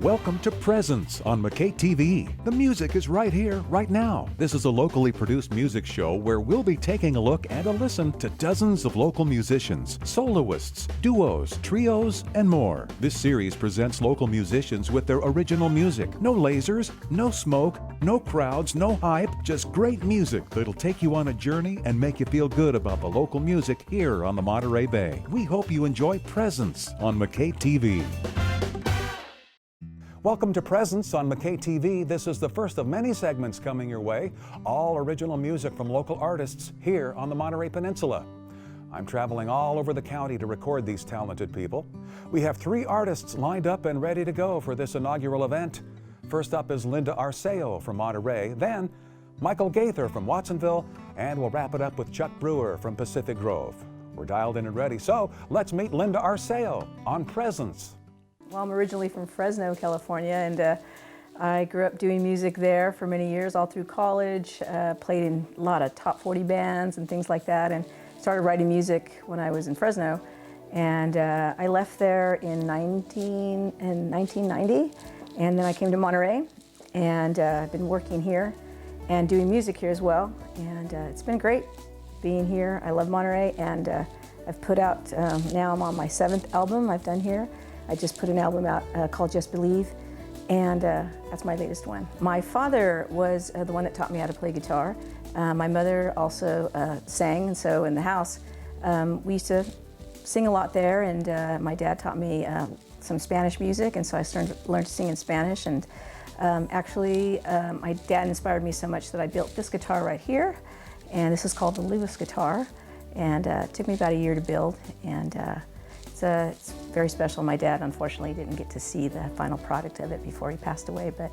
Welcome to Presence on McKay TV. The music is right here, right now. This is a locally produced music show where we'll be taking a look and a listen to dozens of local musicians, soloists, duos, trios, and more. This series presents local musicians with their original music. No lasers, no smoke, no crowds, no hype, just great music that'll take you on a journey and make you feel good about the local music here on the Monterey Bay. We hope you enjoy Presence on McKay TV. Welcome to Presence on McKay TV. This is the first of many segments coming your way, all original music from local artists here on the Monterey Peninsula. I'm traveling all over the county to record these talented people. We have 3 artists lined up and ready to go for this inaugural event. First up is Arceo from Monterey, then Michael Gaither from Watsonville, and we'll wrap it up with Chuck Brewer from Pacific Grove. We're dialed in and ready, so let's meet Arceo on Presence. Well, I'm originally from Fresno, California, and I grew up doing music there for many years, all through college, played in a lot of top 40 bands and things like that, and started writing music when I was in Fresno. And I left there in 1990, and then I came to Monterey, and I've been working here and doing music here as well. And it's been great being here. I love Monterey, and I've put out, now I'm on my 7th album I've done here. I just put an album out called Just Believe, and that's my latest one. My father was the one that taught me how to play guitar. My mother also sang, and so in the house, we used to sing a lot there, and my dad taught me some Spanish music, and so I learned to sing in Spanish. And actually, my dad inspired me so much that I built this guitar right here, and this is called the Lewis guitar, and it took me about a year to build, and it's very special. My dad, unfortunately, didn't get to see the final product of it before he passed away, but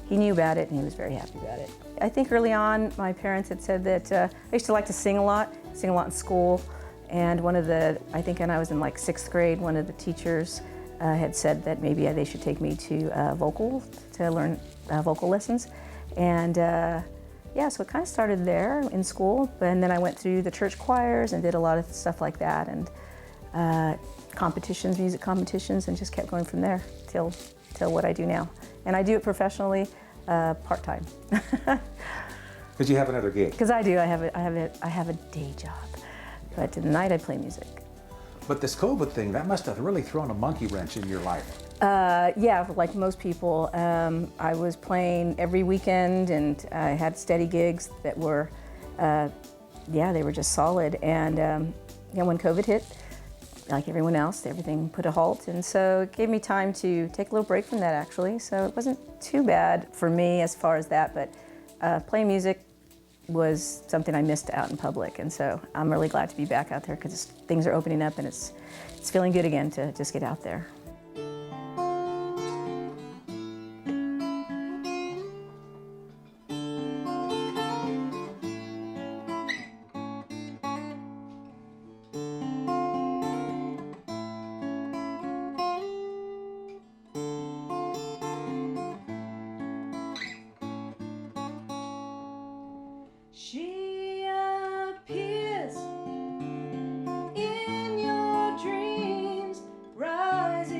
he knew about it and he was very happy about it. I think early on, my parents had said that I used to like to sing a lot in school, and I think when I was in like 6th grade, one of the teachers had said that maybe they should take me to learn vocal lessons. And yeah, so it kind of started there in school, and then I went through the church choirs and did a lot of stuff like that, and music competitions, and just kept going from there till what I do now. And I do it professionally, part-time. Because you have another gig. Because I do. I have a day job, but at night I play music. But this COVID thing, that must have really thrown a monkey wrench in your life. Yeah, like most people, I was playing every weekend, and I had steady gigs that were, they were just solid. And when COVID hit, like everyone else, everything put a halt, and so it gave me time to take a little break from that, actually. So it wasn't too bad for me as far as that, but playing music was something I missed out in public, and so I'm really glad to be back out there because things are opening up, and it's feeling good again to just get out there. She appears in your dreams, rising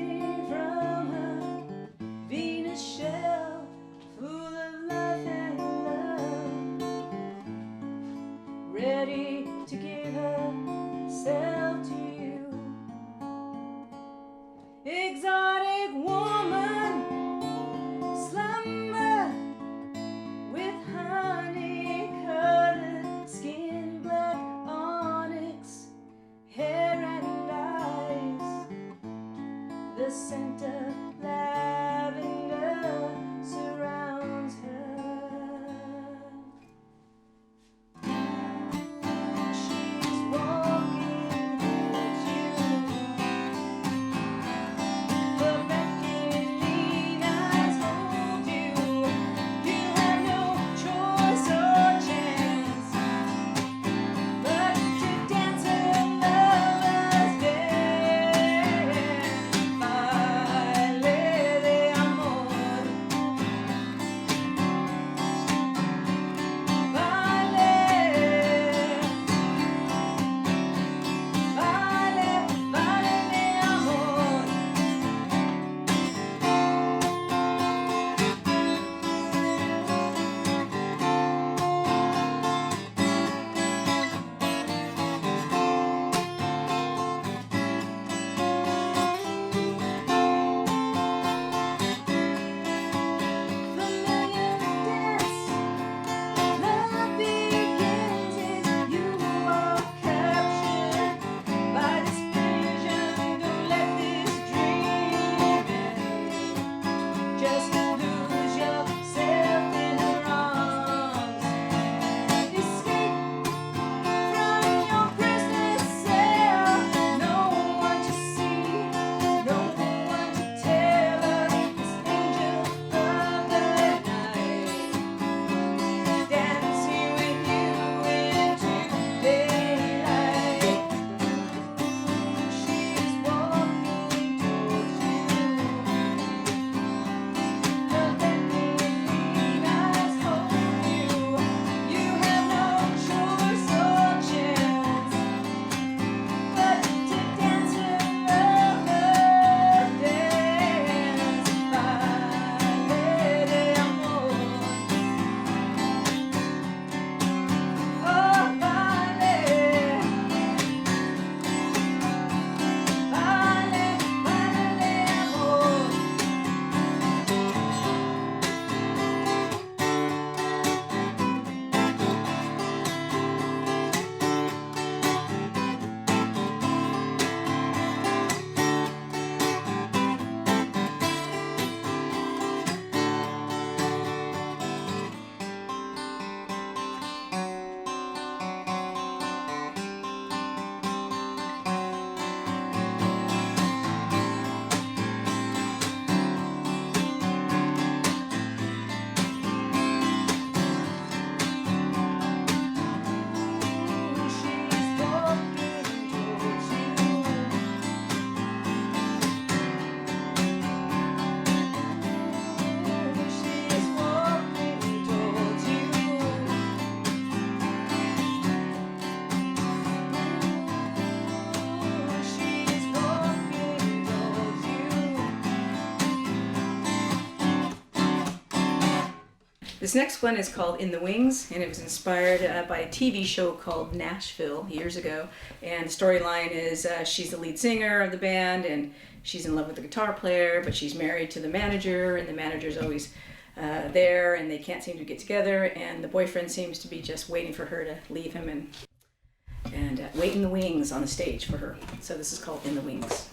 This next one is called In the Wings, and it was inspired by a TV show called Nashville years ago. And the storyline is she's the lead singer of the band, and she's in love with the guitar player, but she's married to the manager, and the manager's always there, and they can't seem to get together, and the boyfriend seems to be just waiting for her to leave him and wait in the wings on the stage for her. So this is called In the Wings.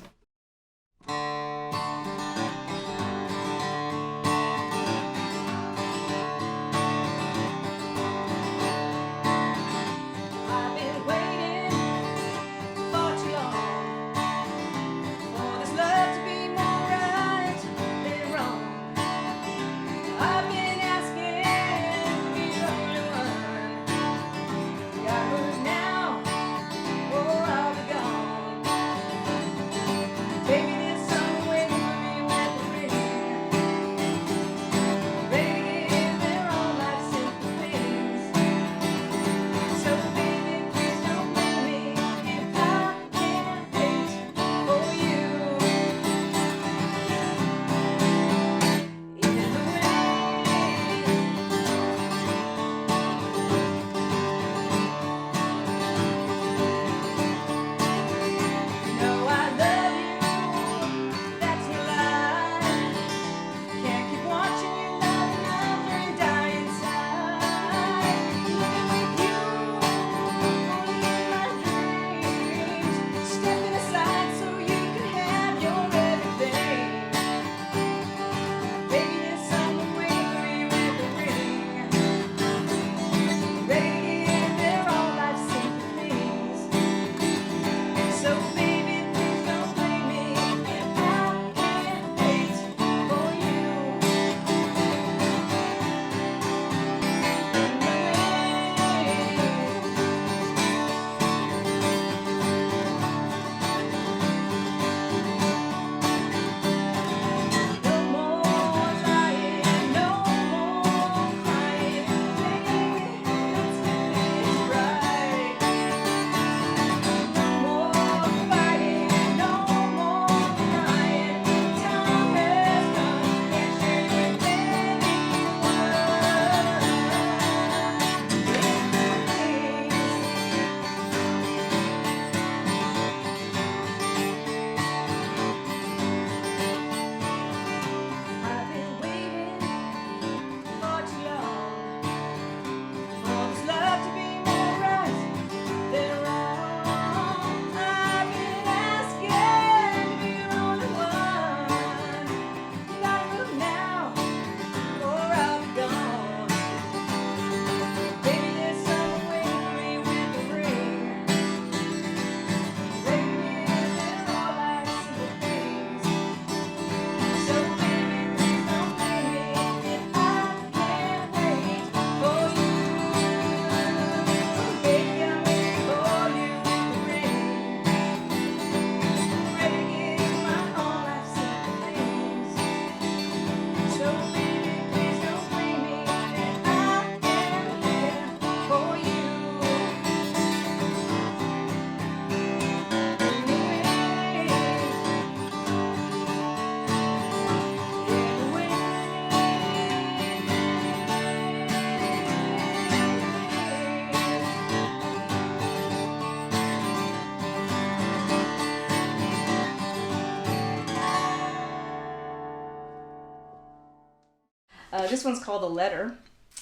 This one's called A Letter,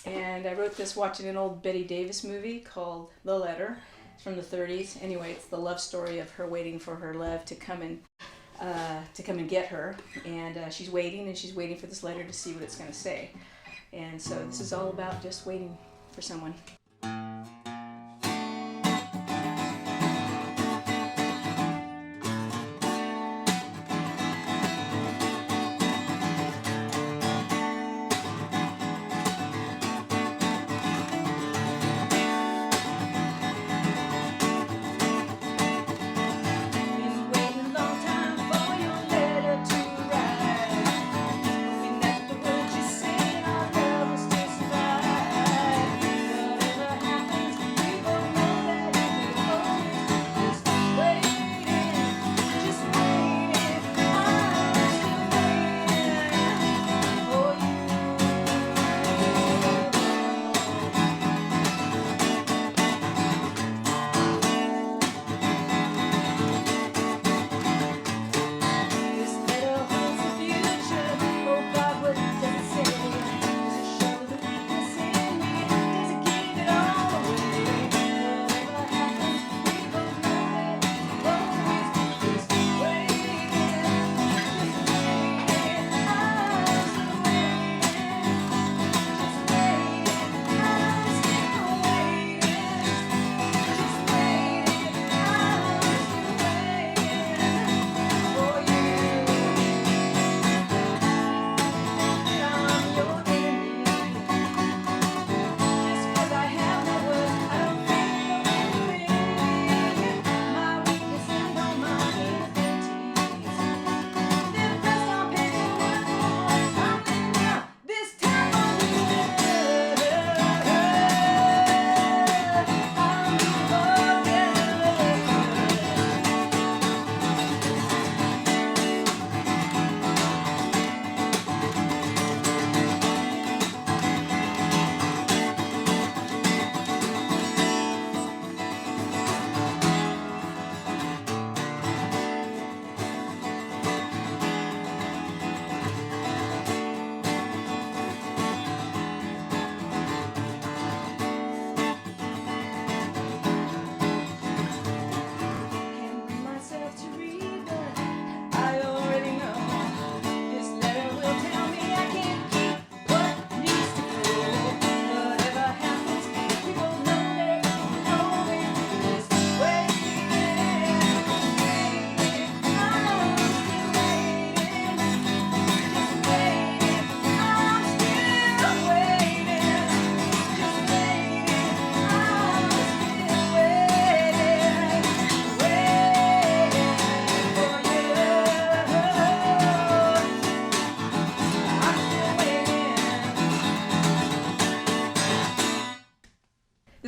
and I wrote this watching an old Betty Davis movie called The Letter. It's from the 30s. Anyway, it's the love story of her waiting for her love to come and get her, and she's waiting for this letter to see what it's going to say. And so this is all about just waiting for someone.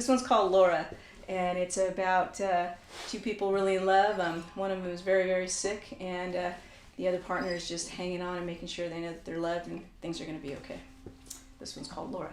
This one's called Laura, and it's about two people really in love. One of them is very, very sick, and the other partner is just hanging on and making sure they know that they're loved and things are going to be okay. This one's called Laura.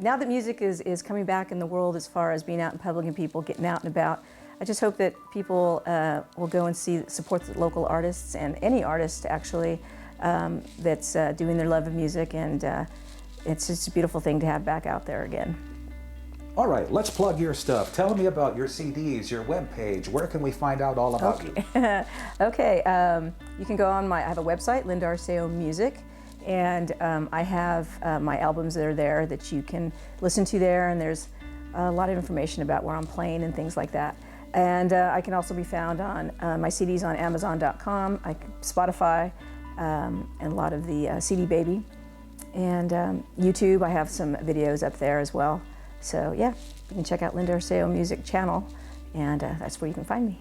Now that music is coming back in the world as far as being out in public and people getting out and about, I just hope that people will go and support the local artists and any artist actually that's doing their love of music, and it's just a beautiful thing to have back out there again. All right, let's plug your stuff. Tell me about your CDs, your webpage. Where can we find out all about you? Okay, you can go on I have a website, Linda Arceo Music, and I have my albums that are there that you can listen to there, and there's a lot of information about where I'm playing and things like that. And I can also be found on my CDs on Amazon.com, Spotify, and a lot of the CD Baby. And YouTube, I have some videos up there as well. So yeah, you can check out Linda Arceo Music channel, and that's where you can find me.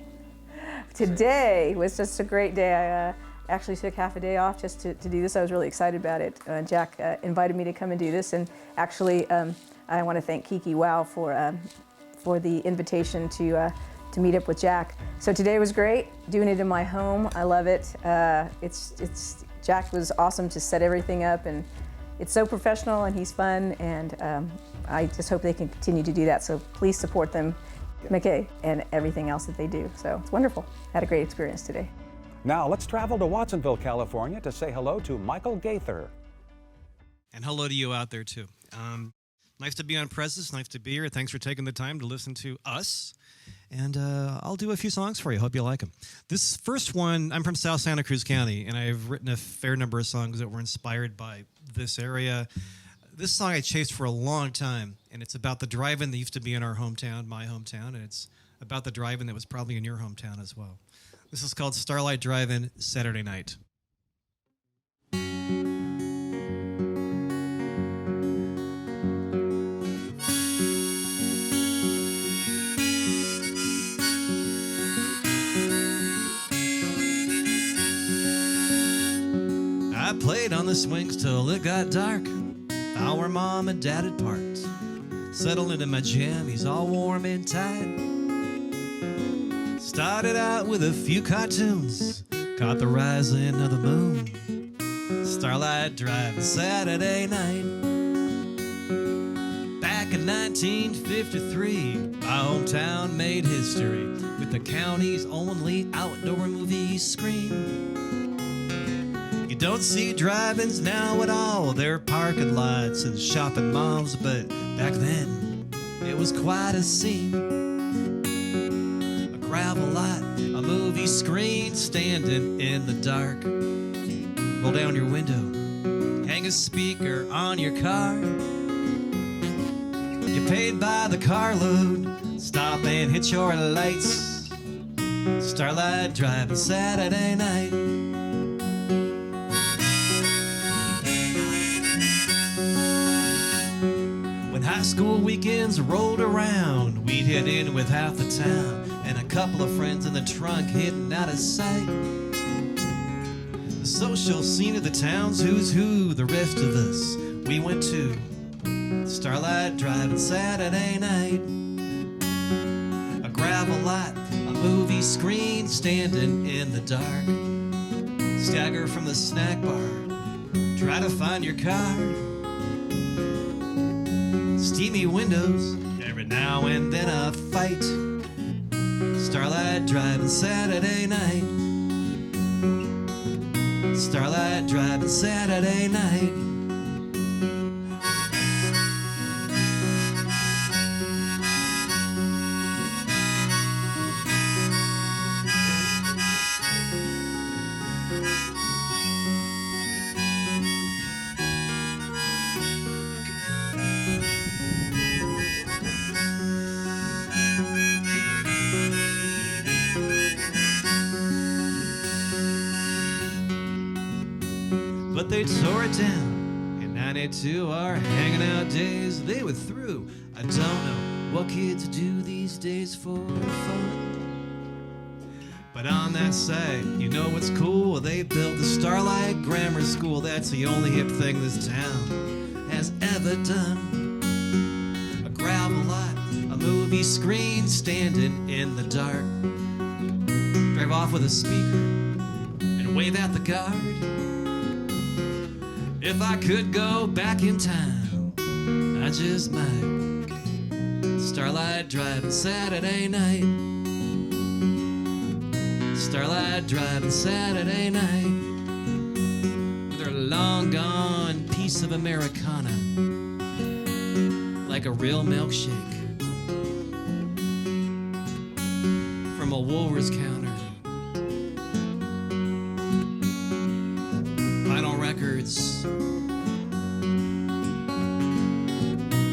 Today was just a great day. I actually took half a day off just to do this. I was really excited about it. Jack invited me to come and do this, and actually I want to thank Kiki Wow for the invitation to meet up with Jack. So today was great, doing it in my home. I love it. Jack was awesome to set everything up, and it's so professional, and he's fun, and I just hope they can continue to do that. So please support them McKay and everything else that they do. So it's wonderful. Had a great experience today. Now let's travel to Watsonville, California to say hello to Michael Gaither. And hello to you out there, too. Nice to be on Precis. Nice to be here. Thanks for taking the time to listen to us. And I'll do a few songs for you. Hope you like them. This first one, I'm from South Santa Cruz County, and I've written a fair number of songs that were inspired by this area. This song I chased for a long time, and it's about the drive-in that used to be in our hometown, my hometown, and it's about the drive-in that was probably in your hometown as well. This is called Starlight Drive-In Saturday Night. I played on the swings till it got dark. Found where Mom and Dad had parked. Settled into my jammies all warm and tight. Started out with a few cartoons. Caught the rising of the moon. Starlight Drive Saturday night. Back in 1953, my hometown made history with the county's only outdoor movie screen. You don't see drive-ins now at all. They're parking lots and shopping malls, but back then it was quite a scene. A gravel lot, a movie screen standing in the dark. Roll down your window, hang a speaker on your car. You paid by the carload, stop and hit your lights. Starlight Drive Saturday night. High school weekends rolled around, we'd hit in with half the town and a couple of friends in the trunk hidden out of sight. The social scene of the town's who's who. The rest of us, we went to Starlight Drive Saturday night. A gravel lot, a movie screen standing in the dark. Stagger from the snack bar, try to find your card. Steamy windows, every now and then a fight. Starlight Drive Saturday night. Starlight Drive Saturday night. But they tore it down in 92, our hanging out days, they were through. I don't know what kids do these days for fun. But on that side, you know what's cool? They built the Starlight Grammar School. That's the only hip thing this town has ever done. A gravel lot, a movie screen standing in the dark. Drive off with a speaker and wave at the guard. If I could go back in time, I just might. Starlight Drive Saturday night. Starlight Drive Saturday night. With her long gone piece of Americana, like a real milkshake from a Woolworths counter. Vinyl records,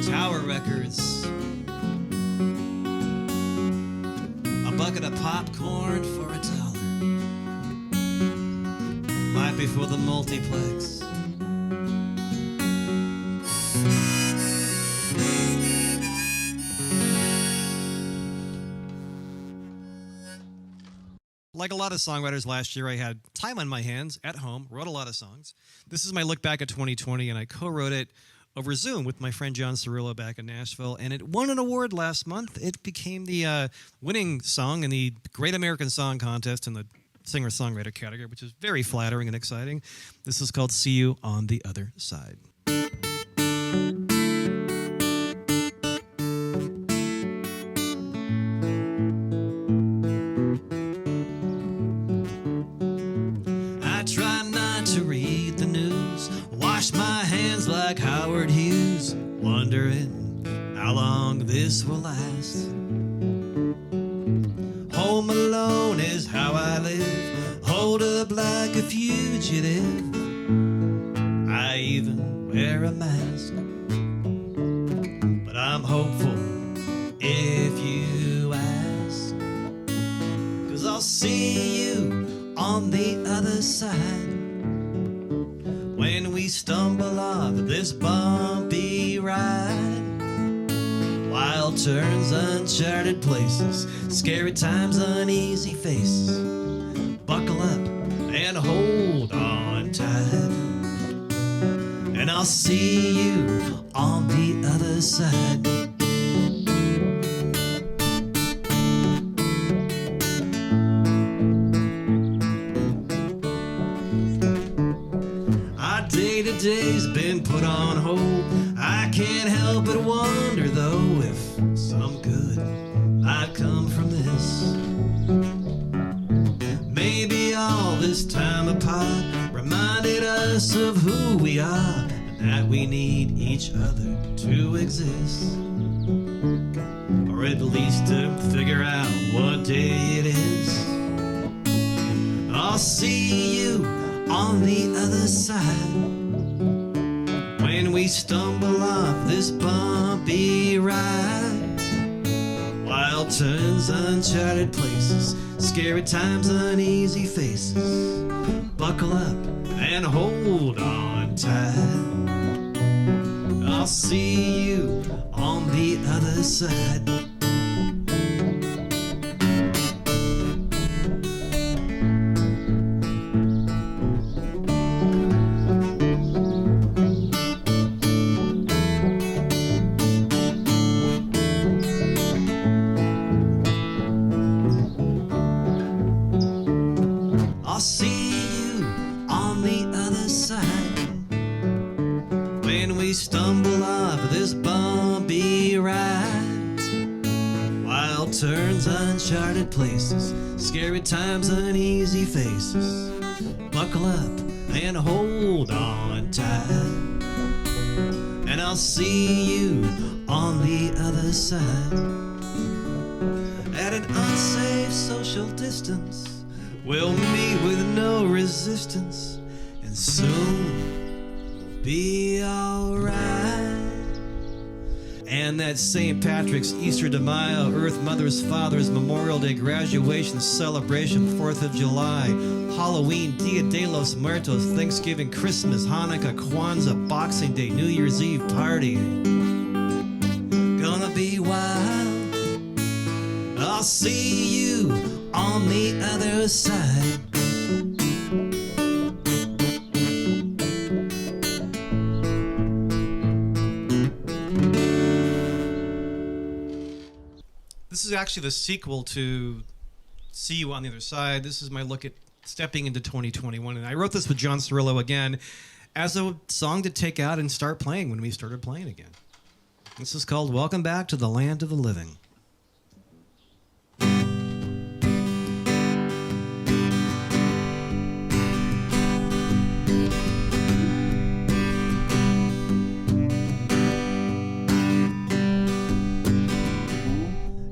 Tower records, a bucket of popcorn for $1. Might be for the multiplex. Like a lot of songwriters last year, I had time on my hands at home, wrote a lot of songs. This is my look back at 2020, and I co-wrote it over Zoom with my friend John Cirillo back in Nashville, and it won an award last month. It became the winning song in the Great American Song Contest in the singer-songwriter category, which is very flattering and exciting. This is called See You on the Other Side. this will last. Home alone is how I live, hold up like a fugitive. I even wear a mask, but I'm hopeful if you ask, 'cause I'll see you on the other side. When we stumble off this bumpy ride, wild turns, uncharted places, scary times, uneasy faces. Buckle up and hold on tight, and I'll see you on the other side. Our day-to-day's been put on hold. I can't help but wonder, though, if some good might come from this. Maybe all this time apart reminded us of who we are, and that we need each other to exist, or at least to figure out what day it is. I'll see you on the other side. When we stumble off this bumpy ride, wild turns, uncharted places, scary times, uneasy faces. Buckle up and hold on tight. I'll see you on the other side. I'll see you on the other side. When we stumble off this bumpy ride, wild turns, uncharted places, scary times, uneasy faces. Buckle up and hold on tight, and I'll see you on the other side. At an unsafe social distance, we'll meet with no resistance, and soon we'll be alright. And that St. Patrick's, Easter de Mayo, Earth Mothers, Fathers, Memorial Day, graduation, celebration, 4th of July, Halloween, Dia de los Muertos, Thanksgiving, Christmas, Hanukkah, Kwanzaa, Boxing Day, New Year's Eve party. Gonna be wild. I'll see you on the other side. This is actually the sequel to See You on the Other Side. This is my look at stepping into 2021. And I wrote this with John Cirillo again as a song to take out and start playing when we started playing again. This is called Welcome Back to the Land of the Living.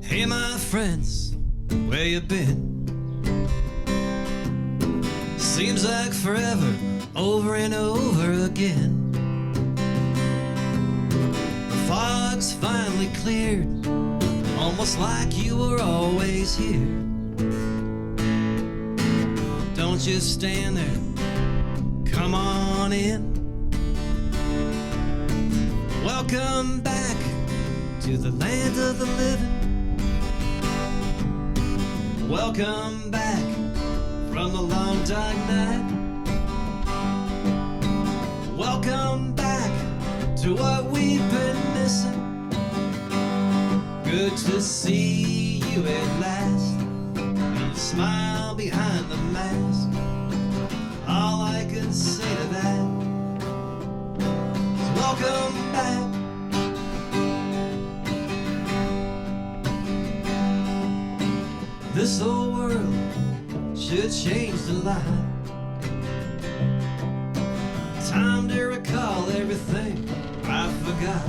Hey, my friends, where you been? Seems like forever, over and over again. The fog's finally cleared, almost like you were always here. Don't just stand there, come on in. Welcome back to the land of the living. Welcome back from the long dark night. Welcome back to what we've been missing. Good to see you at last, and a smile behind the mask. All I can say to that is welcome back. This whole world should change the line. Time to recall everything I forgot.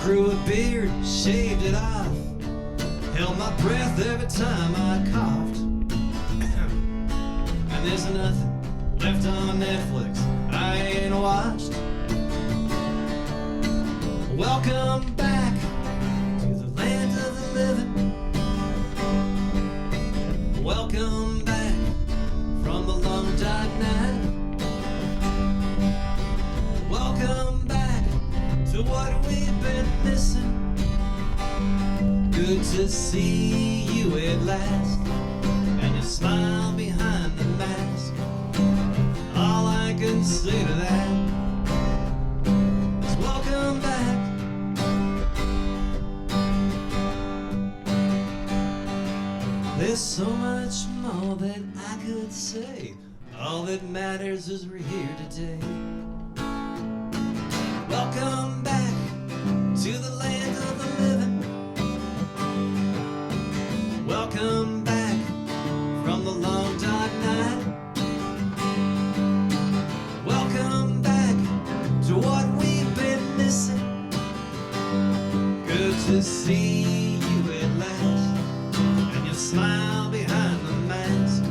grew a beard, shaved it off, held my breath every time I coughed. And there's nothing left on Netflix I ain't watched. Welcome back to the land of the living. Welcome back from the long dark night. Welcome back to what we've been missing. Good to see you at last, and your smile behind the mask. All I can say to that is welcome back. There's so much more that I could say. All that matters is we're here today. Welcome back to the land of the living. Welcome back from the long dark night. Welcome back to what we've been missing. Good to see you at last, and your smile behind the mask.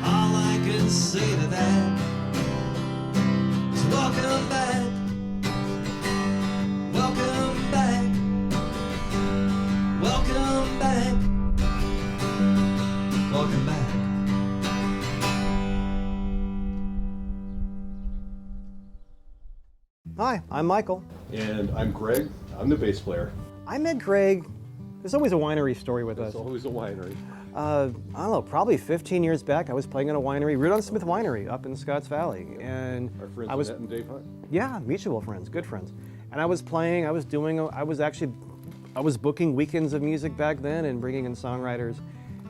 All I can say to that is welcome back. Welcome back. Welcome back. Welcome back. Hi, I'm Michael. And I'm Greg. I'm the bass player. I met Greg. There's always a winery story with us. There's always a winery. I don't know, probably 15 years back, I was playing in a winery, Rudolph Smith Winery up in Scotts Valley. And Our friends I was, Annette and Dave Hunt. yeah, mutual friends, good friends. And I was playing, I was booking weekends of music back then and bringing in songwriters.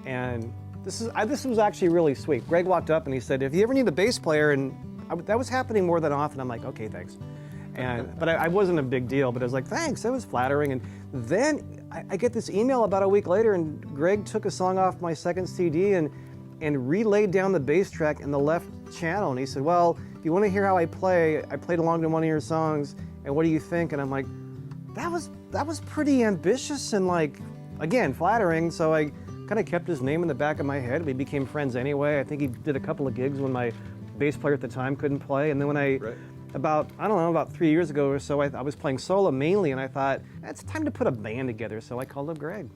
And this was actually really sweet. Greg walked up and he said, if you ever need a bass player, and that was happening more than often. I'm like, okay, thanks. But I wasn't a big deal, but I was like, thanks, that was flattering. And then I get this email about a week later, and Greg took a song off my second CD and relayed down the bass track in the left channel. And he said, well, if you want to hear how I played along to one of your songs, and what do you think? And I'm like, that was pretty ambitious and, like, again, flattering. So I kind of kept his name in the back of my head. We became friends anyway. I think he did a couple of gigs when my bass player at the time couldn't play. And then when about 3 years ago or so, I was playing solo mainly, and I thought, it's time to put a band together, so I called up Greg.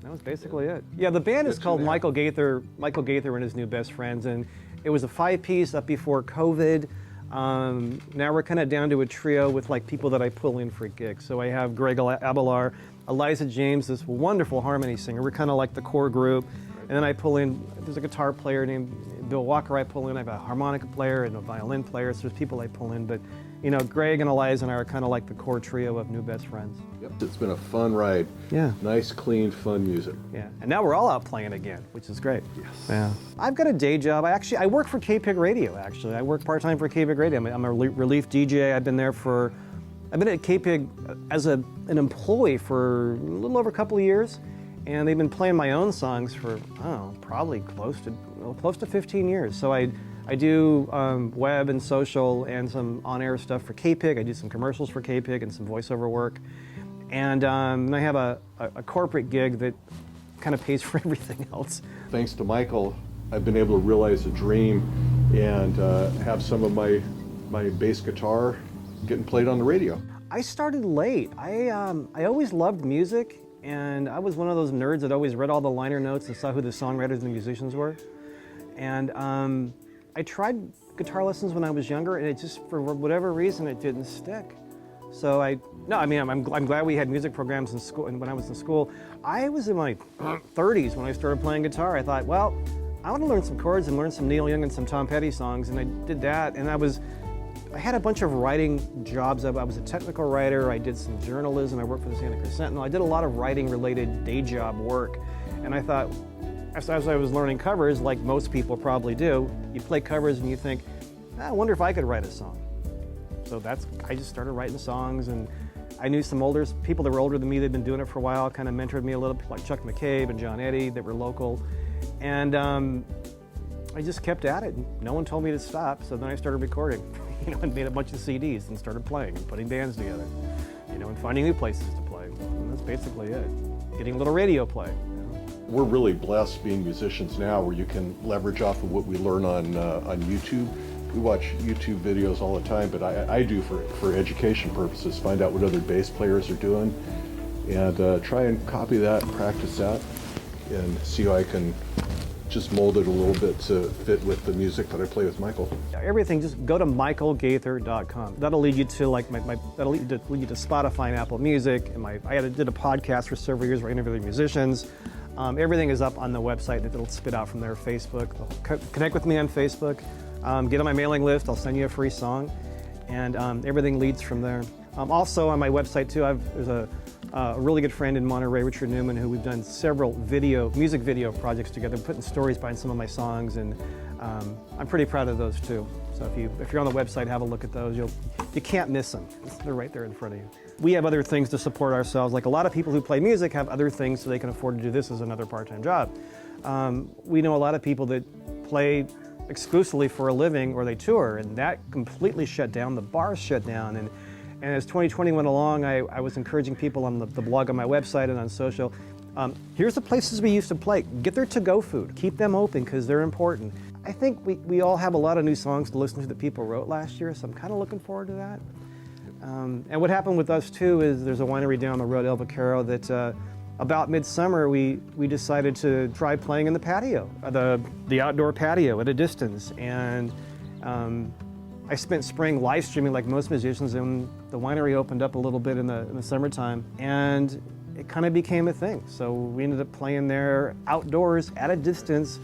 That was basically it. Yeah, the band is called Michael Gaither and His New Best Friends, and it was a 5-piece up before COVID. Now we're kind of down to a trio with, like, people that I pull in for gigs. So I have Greg Abelar, Eliza James, this wonderful harmony singer. We're kind of like the core group. And then I pull in, there's a guitar player named Bill Walker I pull in. I have a harmonica player and a violin player, so there's people I pull in. But, you know, Greg and Eliza and I are kind of like the core trio of New Best Friends. Yep, it's been a fun ride. Yeah. Nice, clean, fun music. Yeah, and now we're all out playing again, which is great. Yes. Yeah. I've got a day job. I work for KPIG Radio, actually. I work part-time for KPIG Radio. I'm a relief DJ. I've been at KPIG as an employee for a little over a couple of years. And they've been playing my own songs for, I don't know, probably close to 15 years. So I do web and social and some on-air stuff for KPIG. I do some commercials for KPIG and some voiceover work. And I have a corporate gig that kind of pays for everything else. Thanks to Michael, I've been able to realize a dream and have some of my bass guitar getting played on the radio. I started late. I always loved music. And I was one of those nerds that always read all the liner notes and saw who the songwriters and the musicians were. And I tried guitar lessons when I was younger, and it just, for whatever reason, it didn't stick. So I'm glad we had music programs in school. And when I was in school, I was in my 30s when I started playing guitar. I thought, well, I want to learn some chords and learn some Neil Young and some Tom Petty songs, and I did that. And I had a bunch of writing jobs. I was a technical writer. I did some journalism. I worked for the Santa Cruz Sentinel. I did a lot of writing-related day job work. And I thought, as I was learning covers, like most people probably do, you play covers and you think, I wonder if I could write a song. So I just started writing songs, and I knew some people that were older than me. They'd been doing it for a while, kind of mentored me a little, like Chuck McCabe and John Eddy that were local. And I just kept at it, and no one told me to stop. So then I started recording. And made a bunch of CDs and started playing and putting bands together. and finding new places to play. And that's basically it. Getting a little radio play. We're really blessed being musicians now where you can leverage off of what we learn on YouTube. We watch YouTube videos all the time, but I do for education purposes, find out what other bass players are doing and try and copy that, practice that, and see how I can just mold it a little bit to fit with the music that I play with Michael. Everything, just go to michaelgaither.com. That'll lead you to that'll lead you to Spotify and Apple Music. And I did a podcast for several years where I interviewed musicians. Everything is up on the website. It'll spit out from there. Facebook. Connect with me on Facebook. Get on my mailing list. I'll send you a free song, and everything leads from there. Also on my website too, there's a really good friend in Monterey, Richard Newman, who we've done several music video projects together, putting stories behind some of my songs, and I'm pretty proud of those too. So if you're on the website, have a look at those. You can't miss them. They're right there in front of you. We have other things to support ourselves. Like a lot of people who play music have other things so they can afford to do this as another part-time job. We know a lot of people that play exclusively for a living or they tour, and that completely shut down. The bars shut down, and as 2020 went along, I was encouraging people on the blog on my website and on social, here's the places we used to play. Get their to-go food. Keep them open because they're important. I think we all have a lot of new songs to listen to that people wrote last year, so I'm kind of looking forward to that. And what happened with us too is there's a winery down the road, El Vaquero, that about midsummer we decided to try playing in the patio, the outdoor patio at a distance. And I spent spring live streaming like most musicians, and the winery opened up a little bit in the summertime, and it kind of became a thing. So we ended up playing there outdoors at a distance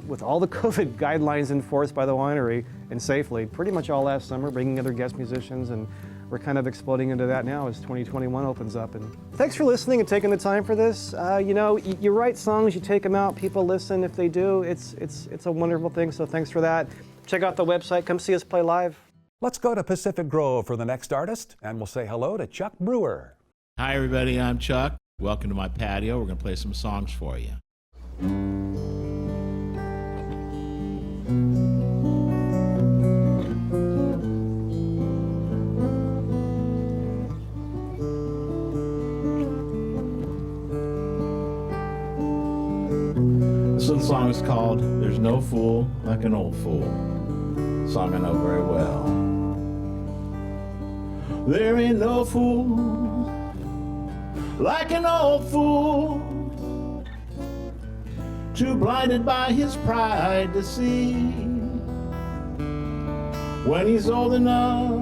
with all the COVID guidelines enforced by the winery and safely, pretty much all last summer, bringing other guest musicians, and we're kind of exploding into that now as 2021 opens up. And thanks for listening and taking the time for this. You write songs, you take them out, people listen. If they do, it's a wonderful thing, so thanks for that. Check out the website, come see us play live. Let's go to Pacific Grove for the next artist, and we'll say hello to Chuck Brewer. Hi everybody, I'm Chuck. Welcome to my patio. We're going to play some songs for you. This song is called There's No Fool Like an Old Fool. Song I know very well. There ain't no fool like an old fool, too blinded by his pride to see when he's old enough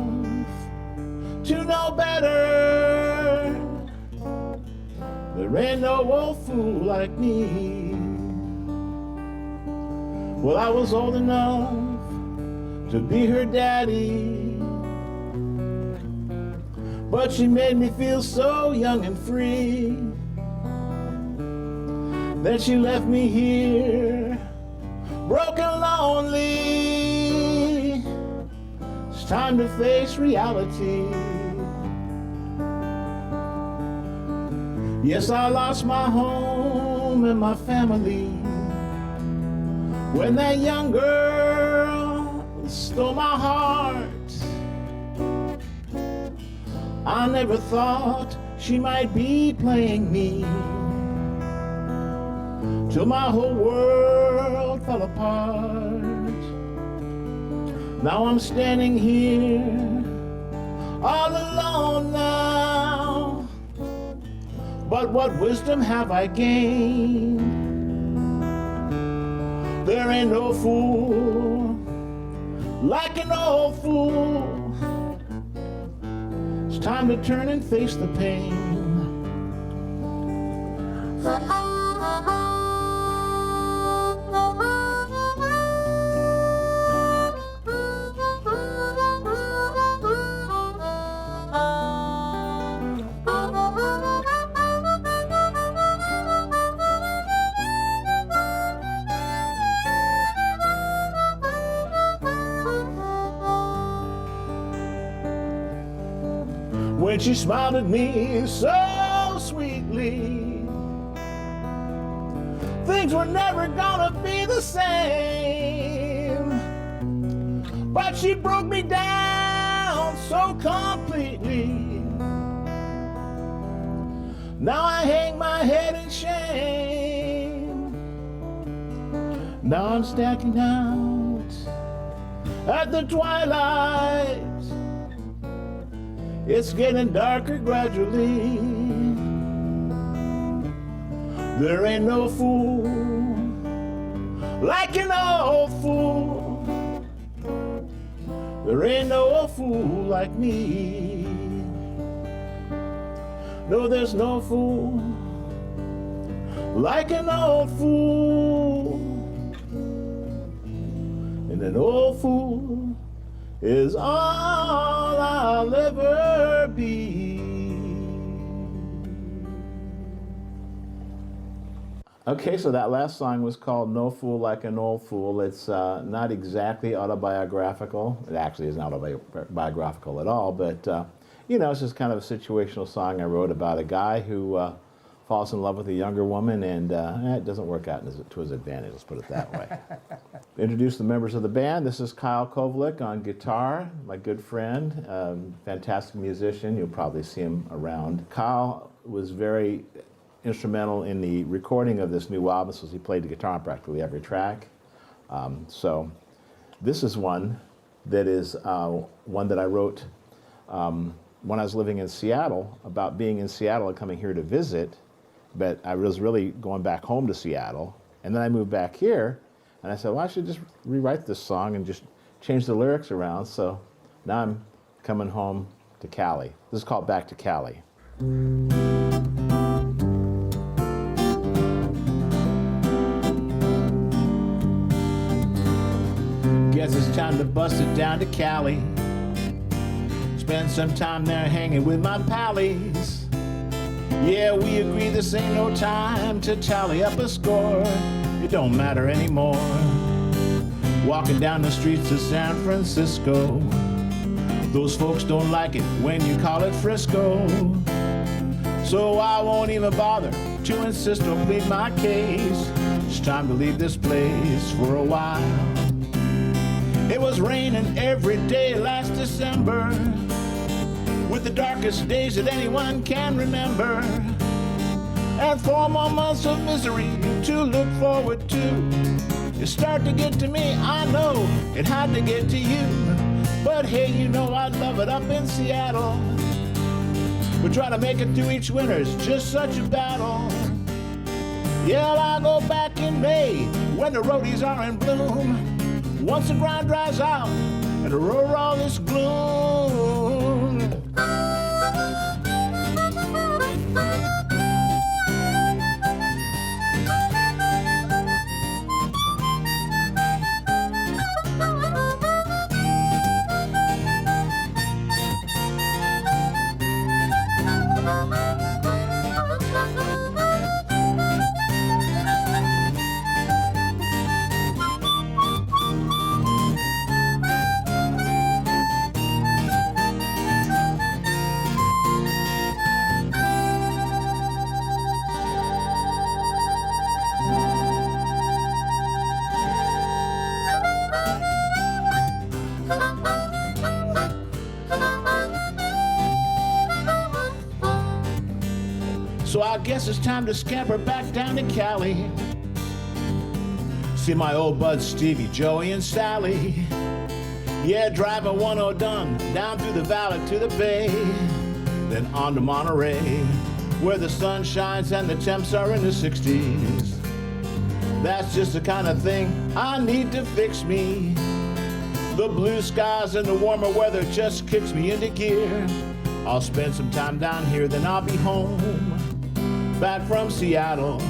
to know better. There ain't no old fool like me. Well, I was old enough to be her daddy, but she made me feel so young and free. Then she left me here, broken, lonely. It's time to face reality. Yes, I lost my home and my family when that young girl stole my heart. I never thought she might be playing me, till my whole world fell apart. Now I'm standing here all alone now, but what wisdom have I gained? There ain't no fool like an old fool. It's time to turn and face the pain. When she smiled at me so sweetly, things were never gonna be the same. But she broke me down so completely. Now I hang my head in shame. Now I'm stacking out at the twilight. It's getting darker gradually. There ain't no fool like an old fool. There ain't no fool like me. No, there's no fool like an old fool. And an old fool is all I'll ever be. Okay, so that last song was called No Fool Like an Old Fool. It's not exactly autobiographical. It actually isn't autobiographical at all, but you know, it's just kind of a situational song I wrote about a guy who falls in love with a younger woman, and it doesn't work out to his advantage, let's put it that way. Introduce the members of the band. This is Kyle Kovalik on guitar, my good friend, fantastic musician. You'll probably see him around. Kyle was very instrumental in the recording of this new album, so he played the guitar on practically every track. So this is one that is one that I wrote when I was living in Seattle, about being in Seattle and coming here to visit, but I was really going back home to Seattle. And then I moved back here, and I said, well, I should just rewrite this song and just change the lyrics around. So now I'm coming home to Cali. This is called Back to Cali. Guess it's time to bust it down to Cali. Spend some time there hanging with my pallies. Yeah, we agree this ain't no time to tally up a score. It don't matter anymore. Walking down the streets of San Francisco, those folks don't like it when you call it Frisco. So I won't even bother to insist or plead my case. It's time to leave this place for a while. It was raining every day last December, with the darkest days that anyone can remember, and 4 more months of misery to look forward to. It started to get to me, I know it had to get to you, but hey, you know I love it up in Seattle. We try to make it through each winter's just such a battle. Yeah, I'll go back in May when the roadies are in bloom, once the ground dries out and the road all this gloom. So I guess it's time to scamper back down to Cali. See my old buds Stevie, Joey, and Sally. Yeah, drive a 10 done down through the valley to the bay, then on to Monterey, where the sun shines and the temps are in the 60s. That's just the kind of thing I need to fix me. The blue skies and the warmer weather just kicks me into gear. I'll spend some time down here, then I'll be home. Back from Seattle,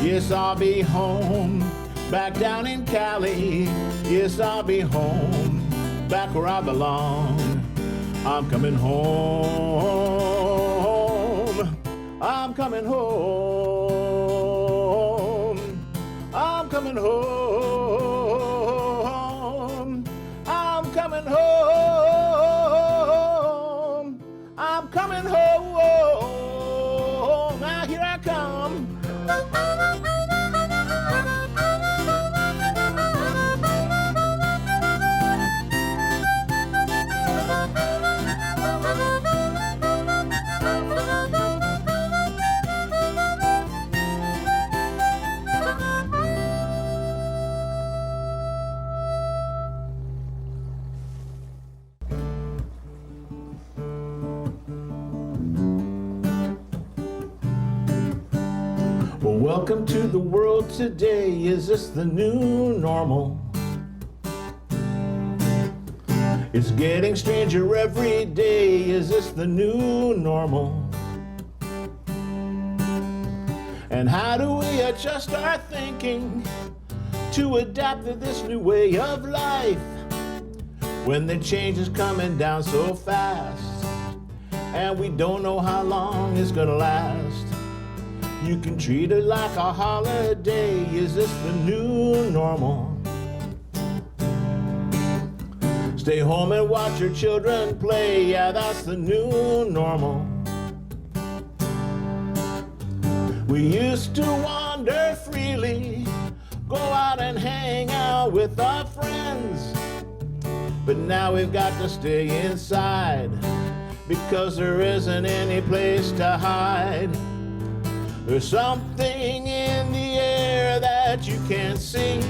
yes, I'll be home. Back down in Cali, yes, I'll be home. Back where I belong, I'm coming home. I'm coming home. I'm coming home. I'm coming home. I'm coming home. Now here I come. Well, welcome to the world today. Is this the new normal? It's getting stranger every day. Is this the new normal? And how do we adjust our thinking to adapt to this new way of life when the change is coming down so fast and we don't know how long it's gonna last? You can treat it like a holiday. Is this the new normal? Stay home and watch your children play. Yeah, that's the new normal. We used to wander freely, go out and hang out with our friends. But now we've got to stay inside because there isn't any place to hide. There's something in the air that you can't see.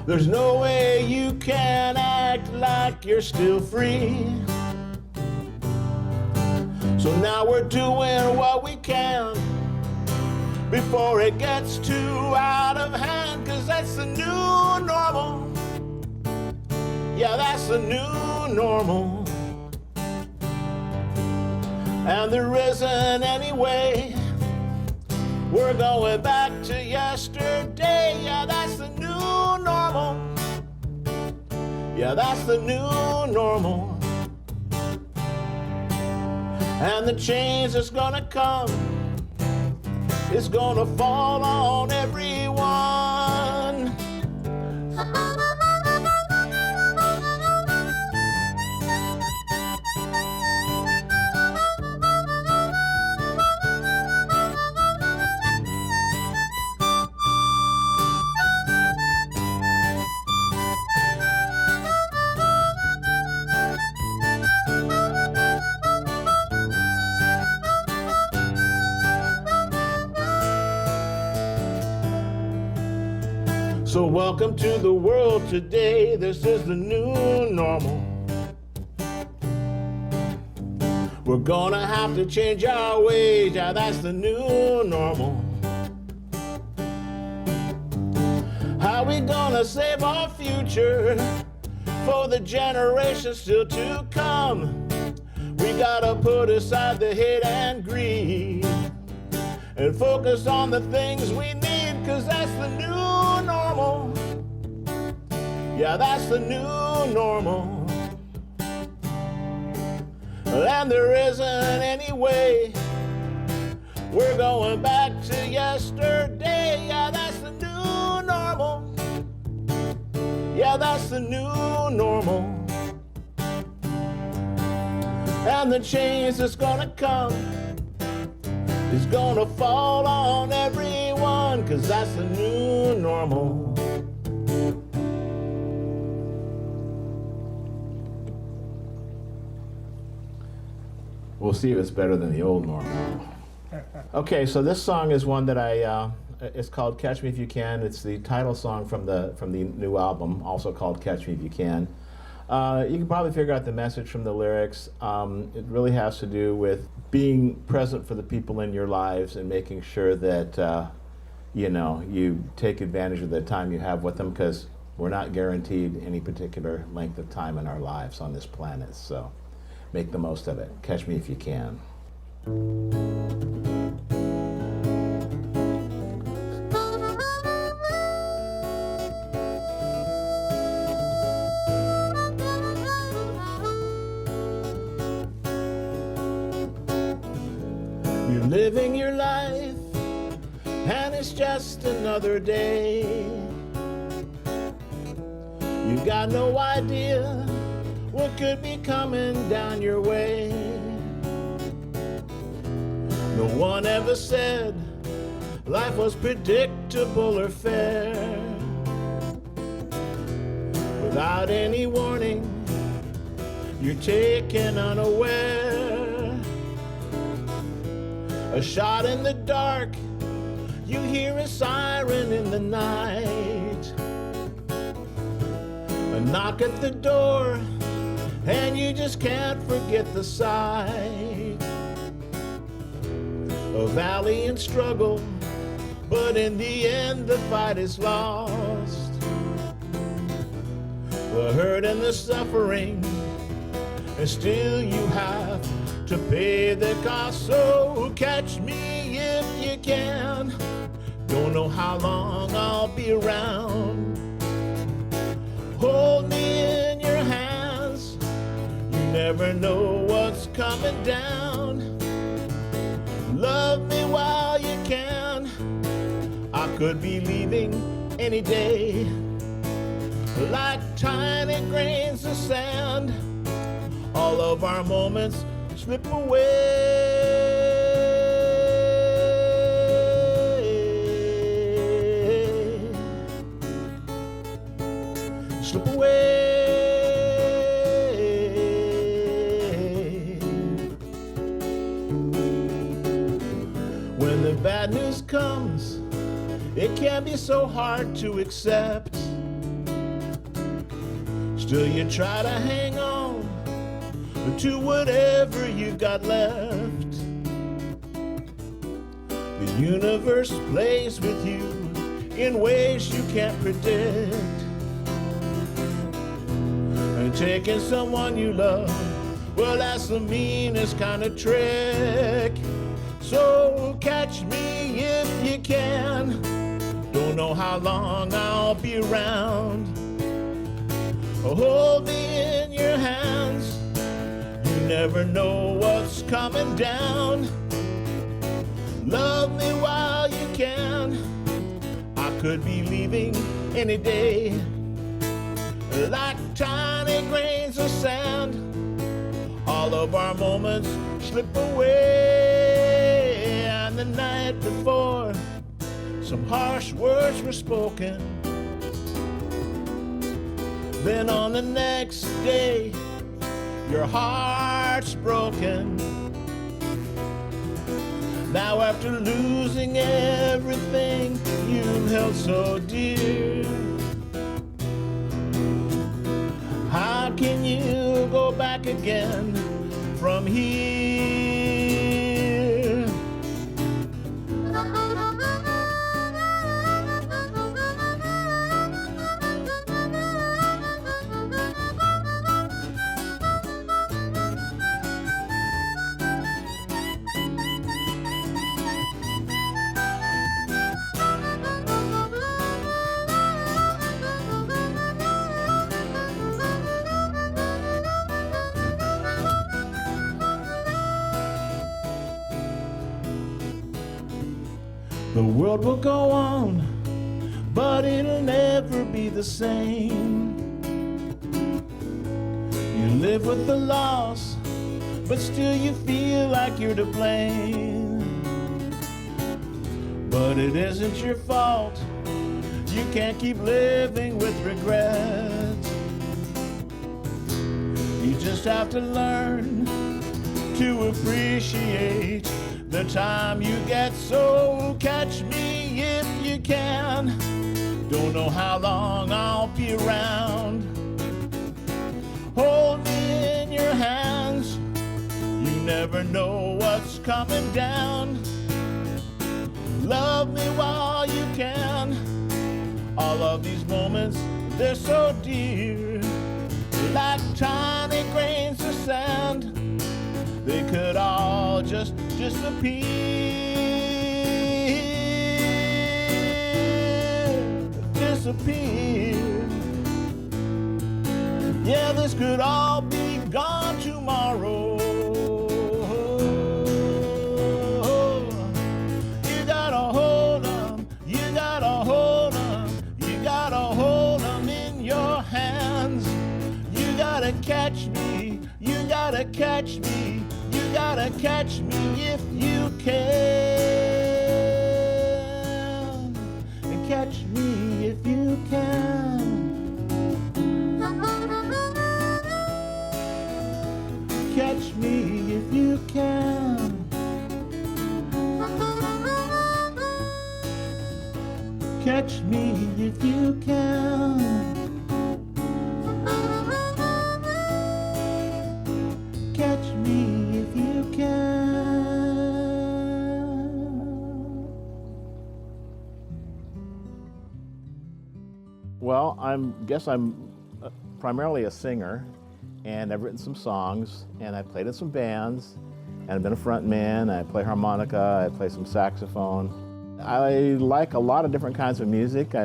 There's no way you can act like you're still free. So now we're doing what we can before it gets too out of hand, 'cause that's the new normal. Yeah, that's the new normal. And there isn't any way we're going back to yesterday. Yeah, that's the new normal. Yeah, that's the new normal. And the change that's gonna come is gonna fall on everyone. So welcome to the world today. This is the new normal. We're gonna have to change our ways. Yeah, that's the new normal. How we gonna save our future for the generations still to come? We gotta put aside the hate and greed and focus on the things we need, 'cause that's the new normal. Yeah, that's the new normal. And there isn't any way we're going back to yesterday. Yeah, that's the new normal. Yeah, that's the new normal. And the change that's gonna come is gonna fall on everyone, 'cause that's the new normal. We'll see if it's better than the old normal. Okay, so this song is one that it's called Catch Me If You Can. It's the title song from the new album, also called Catch Me If You Can. You can probably figure out the message from the lyrics. It really has to do with being present for the people in your lives and making sure that you take advantage of the time you have with them, because we're not guaranteed any particular length of time in our lives on this planet. So make the most of it. Catch me if you can. You're living your life, and it's just another day. You've got no idea what could be coming down your way. No one ever said life was predictable or fair. Without any warning, you're taken unaware. A shot in the dark, you hear a siren in the night. A knock at the door, and you just can't forget the sight. a valley and struggle, but in the end the fight is lost. The hurt and the suffering, and still you have to pay the cost. So catch me if you can. Don't know how long I'll be around. Hold me in your hands. You never know what's coming down. Love me while you can. I could be leaving any day, like tiny grains of sand. All of our moments slip away. Slip away. When the bad news comes, it can be so hard to accept. Still you try to hang on to whatever you got left. The universe plays with you in ways you can't predict. And taking someone you love, well, that's the meanest kind of trick. So catch me if you can. Don't know how long I'll be around. Hold me in your hands. You never know what's coming down. Love me while you can. I could be leaving any day, like tiny grains of sand. All of our moments slip away. And the night before, some harsh words were spoken. Then on the next day, your heart's broken. Now after losing everything you held so dear, how can you go back again from here? The world will go on, but it'll never be the same. You live with the loss, but still you feel like you're to blame. But it isn't your fault. You can't keep living with regret. You just have to learn to appreciate the time you get. So catch me if you can. Don't know how long I'll be around. Hold me in your hands. You never know what's coming down. Love me while you can. All of these moments, they're so dear, like tiny grains of sand. They could all just disappear. Yeah, this could all be gone tomorrow. You gotta hold 'em, you gotta hold 'em, you gotta hold 'em in your hands. You gotta catch me, you gotta catch me, you gotta catch me if you can. And catch me if you can. Catch me if you can. Catch me if you can. Catch me if you can. guess I'm primarily a singer, and I've written some songs, and I played in some bands, and I've been a front man. I play harmonica, I play some saxophone. I like a lot of different kinds of music.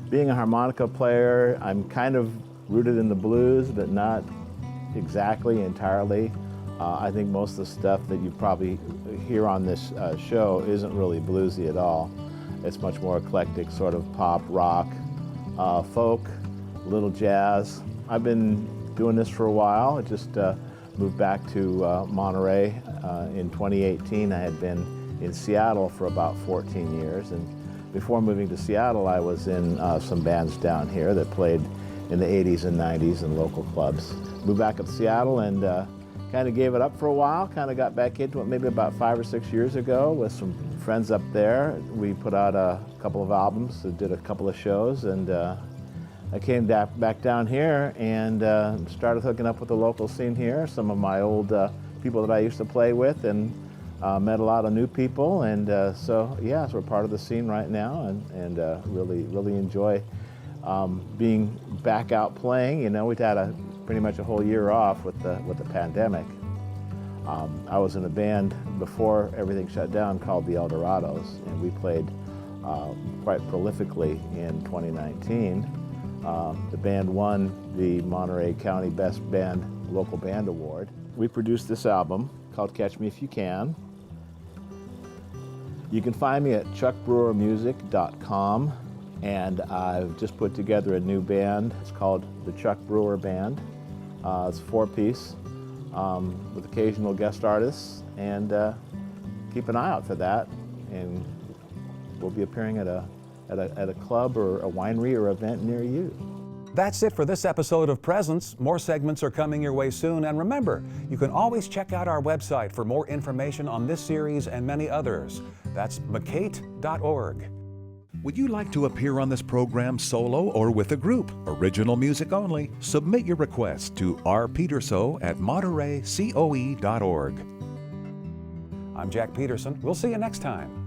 Being a harmonica player, I'm kind of rooted in the blues, but not exactly entirely. I think most of the stuff that you probably hear on this show isn't really bluesy at all. It's much more eclectic, sort of pop, rock, folk, a little jazz. I've been doing this for a while. I just moved back to Monterey in 2018. I had been in Seattle for about 14 years, and before moving to Seattle, I was in some bands down here that played in the 80s and 90s in local clubs. Moved back up to Seattle and kind of gave it up for a while, kind of got back into it maybe about 5 or 6 years ago with some friends up there. We put out a couple of albums, did a couple of shows, and I came back down here and started hooking up with the local scene here, some of my old people that I used to play with, and met a lot of new people, and so we're part of the scene right now, and really enjoy being back out playing. You know, we'd had pretty much a whole year off with the pandemic. I was in a band before everything shut down called the Eldorados, and we played quite prolifically in 2019. The band won the Monterey County Best Local Band Award. We produced this album called Catch Me If You Can. You can find me at chuckbrewermusic.com, and I've just put together a new band. It's called the Chuck Brewer Band. It's a 4-piece with occasional guest artists, and keep an eye out for that. And we'll be appearing at a club or a winery or event near you. That's it for this episode of Presents. More segments are coming your way soon, and remember, you can always check out our website for more information on this series and many others. That's mckate.org. Would you like to appear on this program solo or with a group? Original music only. Submit your request to rpeterso@montereycoe.org. I'm Jack Peterson. We'll see you next time.